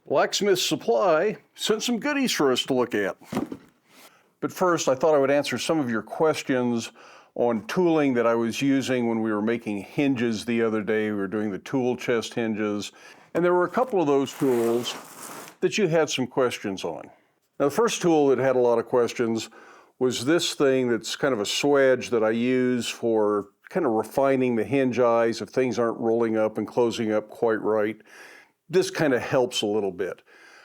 Blacksmith Supply sent some goodies for us to look at. But first, I thought I would answer some of your questions on tooling that I was using when we were making hinges the other day. We were doing the tool chest hinges, and there were a couple of those tools that you had some questions on. Now, the first tool that had a lot of questions was this thing that's kind of a swedge that I use for kind of refining the hinge eyes if things aren't rolling up and closing up quite right. This kind of helps a little bit.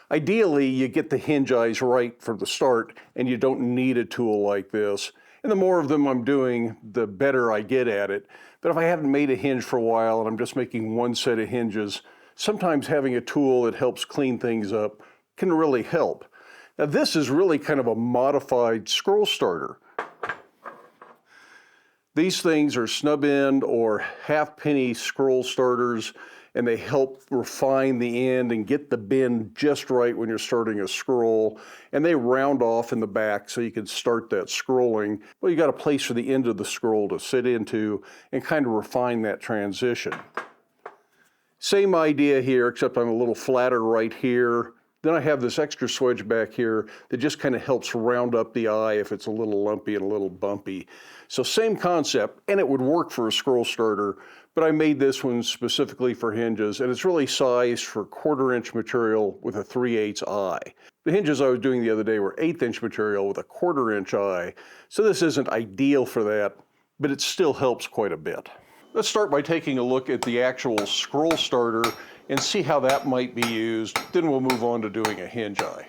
Ideally, you get the hinge eyes right from the start and you don't need a tool like this. And the more of them I'm doing, the better I get at it. But if I haven't made a hinge for a while and I'm just making one set of hinges, sometimes having a tool that helps clean things up can really help. Now this is really kind of a modified scroll starter. These things are snub end or half penny scroll starters, and they help refine the end and get the bend just right when you're starting a scroll. And they round off in the back so you can start that scrolling. Well, you got a place for the end of the scroll to sit into and kind of refine that transition. Same idea here, except I'm a little flatter right here. Then I have this extra swedge back here that just kind of helps round up the eye if it's a little lumpy and a little bumpy. So same concept, and it would work for a scroll starter, but I made this one specifically for hinges, and it's really sized for 1/4-inch material with a 3/8 eye. The hinges I was doing the other day were 1/8-inch material with a 1/4-inch eye, so this isn't ideal for that, but it still helps quite a bit. Let's start by taking a look at the actual scroll starter and see how that might be used. Then we'll move on to doing a hinge eye.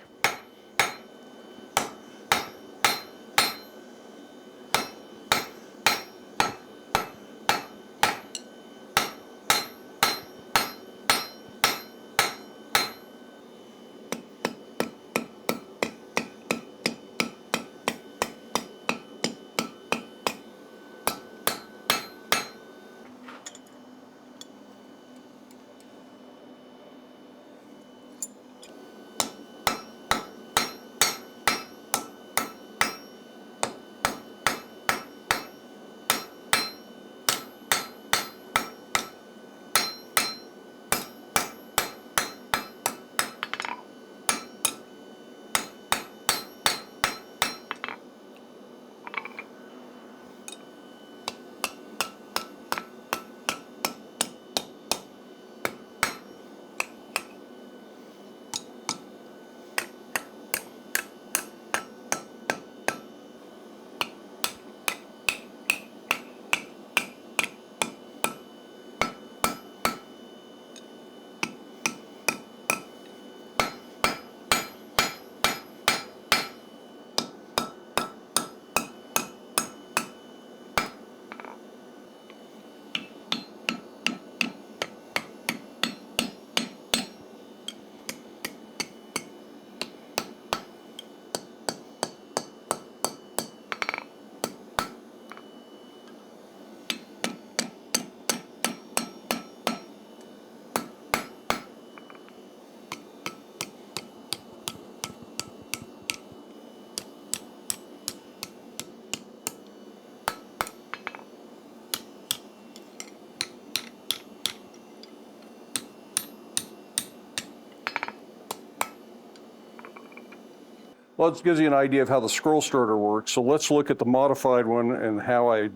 Well, it gives you an idea of how the scroll starter works, so let's look at the modified one and how I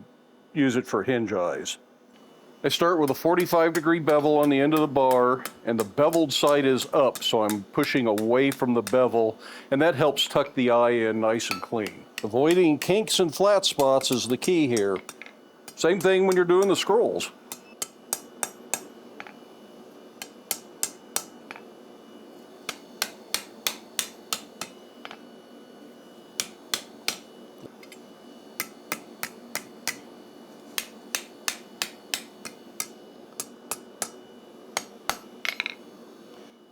use it for hinge eyes. I start with a 45-degree bevel on the end of the bar, and the beveled side is up, so I'm pushing away from the bevel, and that helps tuck the eye in nice and clean. Avoiding kinks and flat spots is the key here. Same thing when you're doing the scrolls.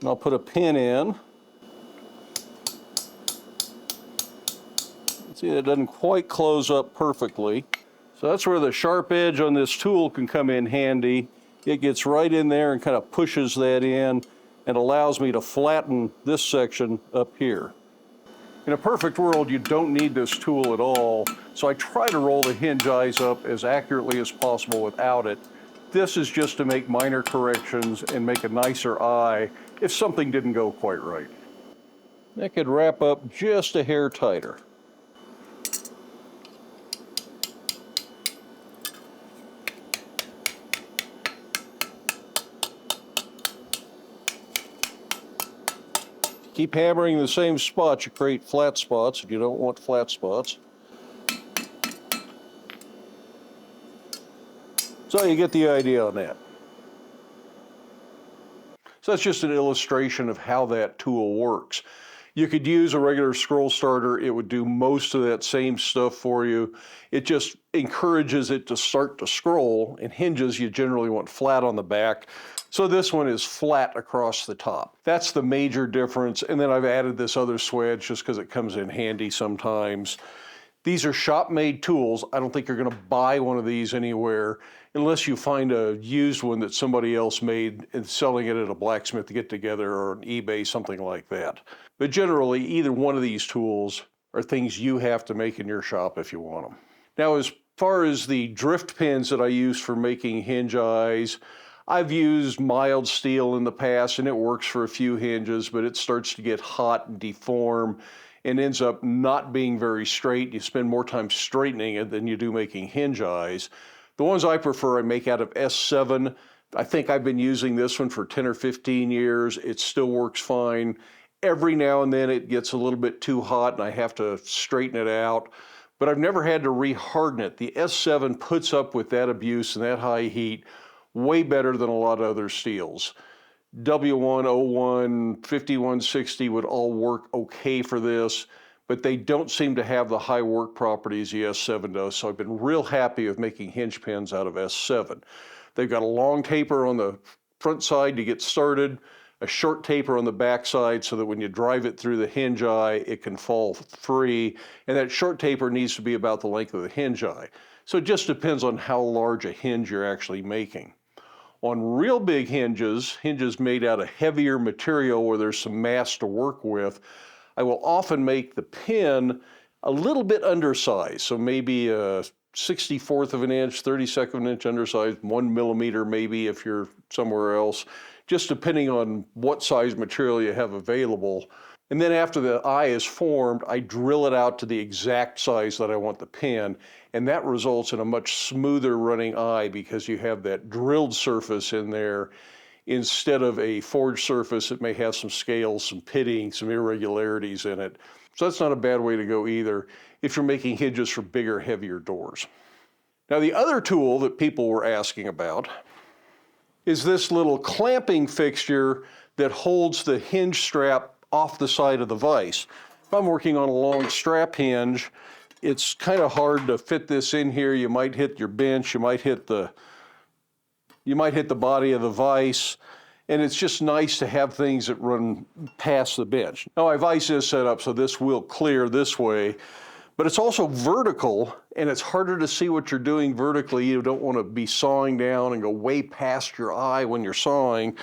And I'll put a pin in. See, it doesn't quite close up perfectly. So that's where the sharp edge on this tool can come in handy. It gets right in there and kind of pushes that in and allows me to flatten this section up here. In a perfect world, you don't need this tool at all, so I try to roll the hinge eyes up as accurately as possible without it. This is just to make minor corrections and make a nicer eye if something didn't go quite right. That could wrap up just a hair tighter. Keep hammering the same spots, you create flat spots if you don't want flat spots. So you get the idea on that. So that's just an illustration of how that tool works. You could use a regular scroll starter. It would do most of that same stuff for you. It just encourages it to start to scroll, and hinges you generally want flat on the back. So this one is flat across the top. That's the major difference. And then I've added this other swedge just because it comes in handy sometimes. These are shop-made tools. I don't think you're gonna buy one of these anywhere unless you find a used one that somebody else made and selling it at a blacksmith to get together or on eBay, something like that. But generally, either one of these tools are things you have to make in your shop if you want them. Now, as far as the drift pins that I use for making hinge eyes, I've used mild steel in the past and it works for a few hinges, but it starts to get hot and deform and ends up not being very straight. You spend more time straightening it than you do making hinge eyes. The ones I prefer I make out of S7. I think I've been using this one for 10 or 15 years. It still works fine. Every now and then it gets a little bit too hot and I have to straighten it out, but I've never had to re-harden it. The S7 puts up with that abuse and that high heat way better than a lot of other steels. W1, 01, 5160 would all work okay for this, but they don't seem to have the high work properties the S7 does, so I've been real happy with making hinge pins out of S7. They've got a long taper on the front side to get started, a short taper on the back side so that when you drive it through the hinge eye, it can fall free, and that short taper needs to be about the length of the hinge eye. So it just depends on how large a hinge you're actually making. On real big hinges, hinges made out of heavier material where there's some mass to work with, I will often make the pin a little bit undersized, so maybe a 64th of an inch, 32nd of an inch undersized, 1 millimeter maybe if you're somewhere else, just depending on what size material you have available. And then after the eye is formed, I drill it out to the exact size that I want the pin, and that results in a much smoother running eye because you have that drilled surface in there instead of a forged surface that may have some scales, some pitting, some irregularities in it. So that's not a bad way to go either if you're making hinges for bigger, heavier doors. Now the other tool that people were asking about is this little clamping fixture that holds the hinge strap off the side of the vise. If I'm working on a long strap hinge, it's kind of hard to fit this in here. You might hit your bench, you might hit the body of the vise, and it's just nice to have things that run past the bench. Now my vise is set up so this will clear this way, but it's also vertical, and it's harder to see what you're doing vertically. You don't want to be sawing down and go way past your eye when you're sawing.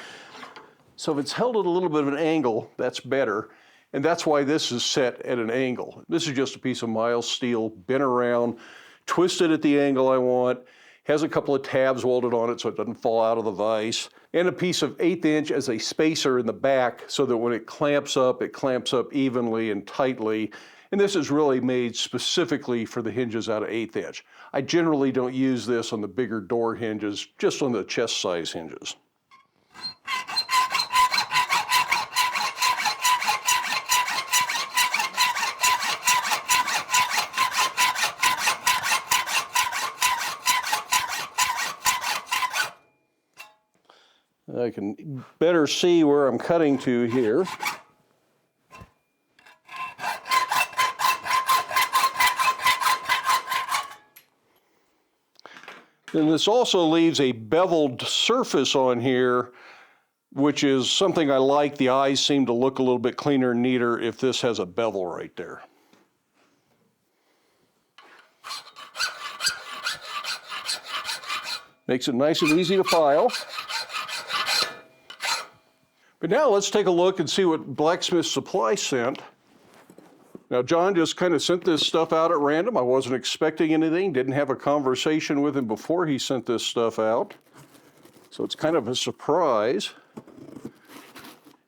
So if it's held at a little bit of an angle, that's better. And that's why this is set at an angle. This is just a piece of mild steel, bent around, twisted at the angle I want, has a couple of tabs welded on it so it doesn't fall out of the vise, and a piece of 1/8 inch as a spacer in the back so that when it clamps up evenly and tightly. And this is really made specifically for the hinges out of 1/8 inch. I generally don't use this on the bigger door hinges, just on the chest size hinges. I can better see where I'm cutting to here. And this also leaves a beveled surface on here, which is something I like. The eyes seem to look a little bit cleaner and neater if this has a bevel right there. Makes it nice and easy to file. But now let's take a look and see what Blacksmith Supply sent. Now John just kind of sent this stuff out at random. I wasn't expecting anything, didn't have a conversation with him before he sent this stuff out. So it's kind of a surprise.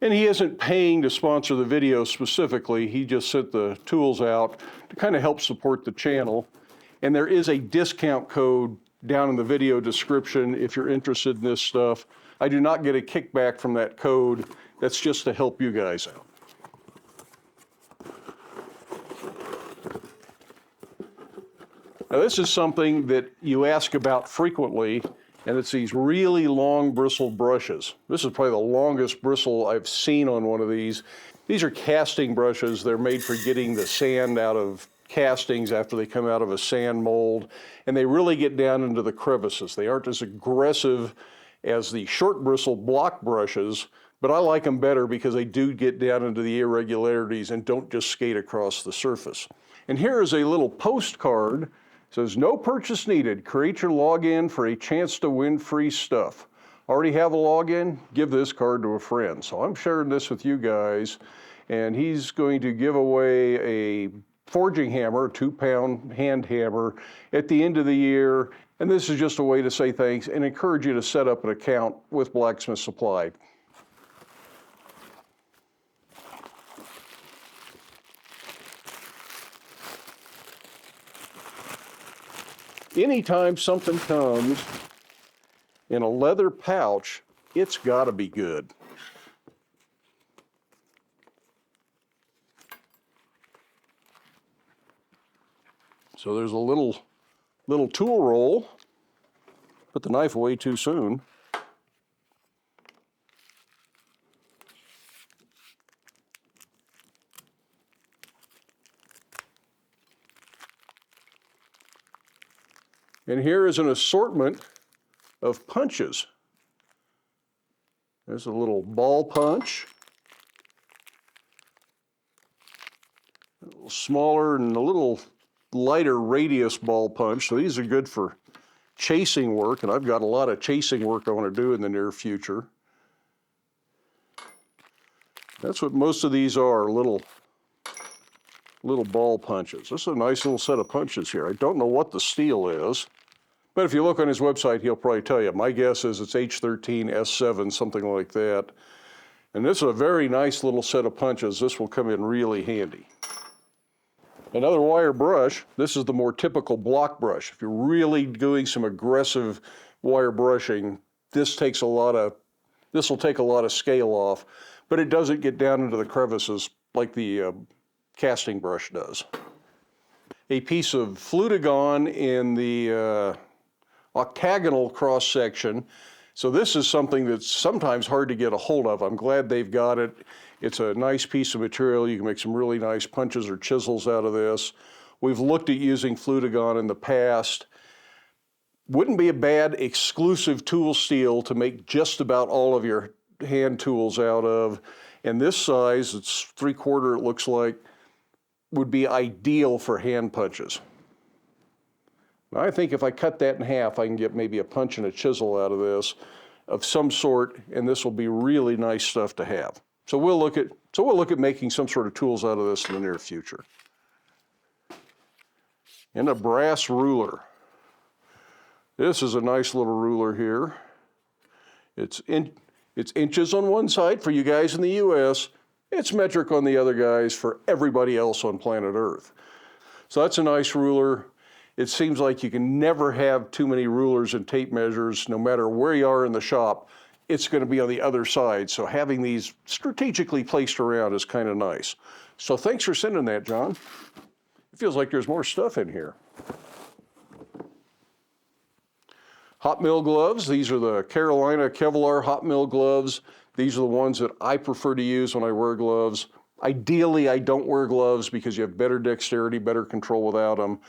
And he isn't paying to sponsor the video specifically. He just sent the tools out to kind of help support the channel. And there is a discount code down in the video description if you're interested in this stuff. I do not get a kickback from that code. That's just to help you guys out. Now this is something that you ask about frequently, and it's these really long bristled brushes. This is probably the longest bristle I've seen on one of these. These are casting brushes. They're made for getting the sand out of castings after they come out of a sand mold, and they really get down into the crevices. They aren't as aggressive as the short bristled block brushes, but I like them better because they do get down into the irregularities and don't just skate across the surface. And here is a little postcard. It says, no purchase needed. Create your login for a chance to win free stuff. Already have a login? Give this card to a friend. So I'm sharing this with you guys, and he's going to give away a forging hammer, a 2-pound hand hammer, at the end of the year. And this is just a way to say thanks and encourage you to set up an account with Blacksmith Supply. Anytime something comes in a leather pouch, it's got to be good. So there's a little tool roll. Put the knife away too soon. And here is an assortment of punches. There's a little ball punch, a little smaller and a little lighter radius ball punch. So these are good for chasing work, and I've got a lot of chasing work I want to do in the near future. That's what most of these are, little ball punches. This is a nice little set of punches here. I don't know what the steel is, but if you look on his website, he'll probably tell you. My guess is it's H13, S7, something like that. And this is a very nice little set of punches. This will come in really handy. Another wire brush. This is the more typical block brush. If you're really doing some aggressive wire brushing, this will take a lot of scale off, but it doesn't get down into the crevices like the casting brush does. A piece of flutagon in the octagonal cross section. So this is something that's sometimes hard to get a hold of. I'm glad they've got it. It's a nice piece of material. You can make some really nice punches or chisels out of this. We've looked at using flutagon in the past. Wouldn't be a bad exclusive tool steel to make just about all of your hand tools out of. And this size, it's 3/4 it looks like, would be ideal for hand punches. Now, I think if I cut that in half, I can get maybe a punch and a chisel out of this of some sort, and this will be really nice stuff to have. So we'll look at making some sort of tools out of this in the near future. And a brass ruler. This is a nice little ruler here. It's inches on one side for you guys in the US. It's metric on the other guys for everybody else on planet Earth. So that's a nice ruler. It seems like you can never have too many rulers and tape measures, no matter where you are in the shop. It's going to be on the other side. So having these strategically placed around is kind of nice. So thanks for sending that, John. It feels like there's more stuff in here. Hot mill gloves. These are the Carolina Kevlar hot mill gloves. These are the ones that I prefer to use when I wear gloves. Ideally, I don't wear gloves because you have better dexterity, better control without them.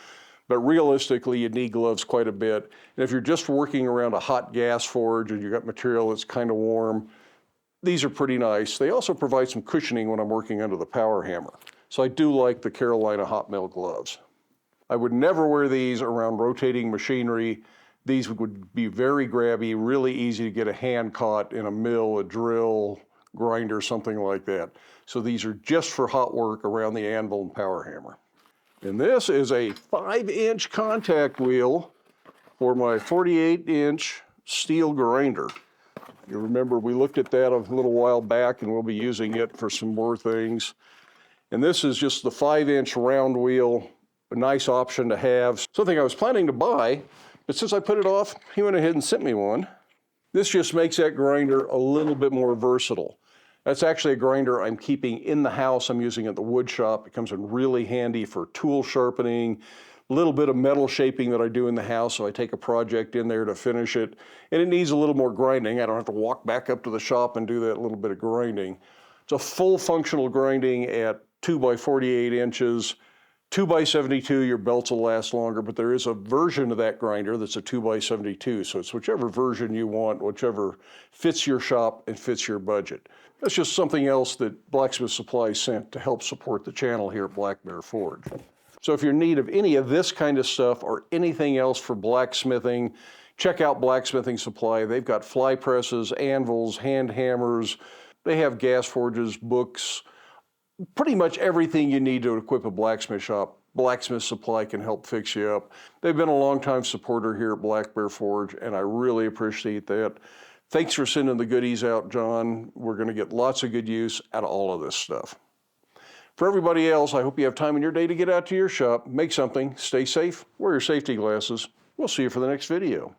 But realistically, you need gloves quite a bit. And if you're just working around a hot gas forge and you've got material that's kind of warm, these are pretty nice. They also provide some cushioning when I'm working under the power hammer. So I do like the Carolina hot mill gloves. I would never wear these around rotating machinery. These would be very grabby, really easy to get a hand caught in a mill, a drill, grinder, something like that. So these are just for hot work around the anvil and power hammer. And this is a 5-inch contact wheel for my 48-inch steel grinder. You remember we looked at that a little while back, and we'll be using it for some more things. And this is just the 5-inch round wheel, a nice option to have. Something I was planning to buy, but since I put it off, he went ahead and sent me one. This just makes that grinder a little bit more versatile. That's actually a grinder I'm keeping in the house. I'm using it at the wood shop. It comes in really handy for tool sharpening, a little bit of metal shaping that I do in the house, so I take a project in there to finish it, and it needs a little more grinding. I don't have to walk back up to the shop and do that little bit of grinding. It's a full functional grinding at 2 by 48 inches, 2 by 72, your belts will last longer, but there is a version of that grinder that's a 2 by 72, so it's whichever version you want, whichever fits your shop and fits your budget. That's just something else that Blacksmith Supply sent to help support the channel here at Black Bear Forge. So if you're in need of any of this kind of stuff or anything else for blacksmithing, check out Blacksmithing Supply. They've got fly presses, anvils, hand hammers. They have gas forges, books, pretty much everything you need to equip a blacksmith shop. Blacksmith Supply can help fix you up. They've been a longtime supporter here at Black Bear Forge, and I really appreciate that. Thanks for sending the goodies out, John. We're going to get lots of good use out of all of this stuff. For everybody else, I hope you have time in your day to get out to your shop, make something, stay safe, wear your safety glasses. We'll see you for the next video.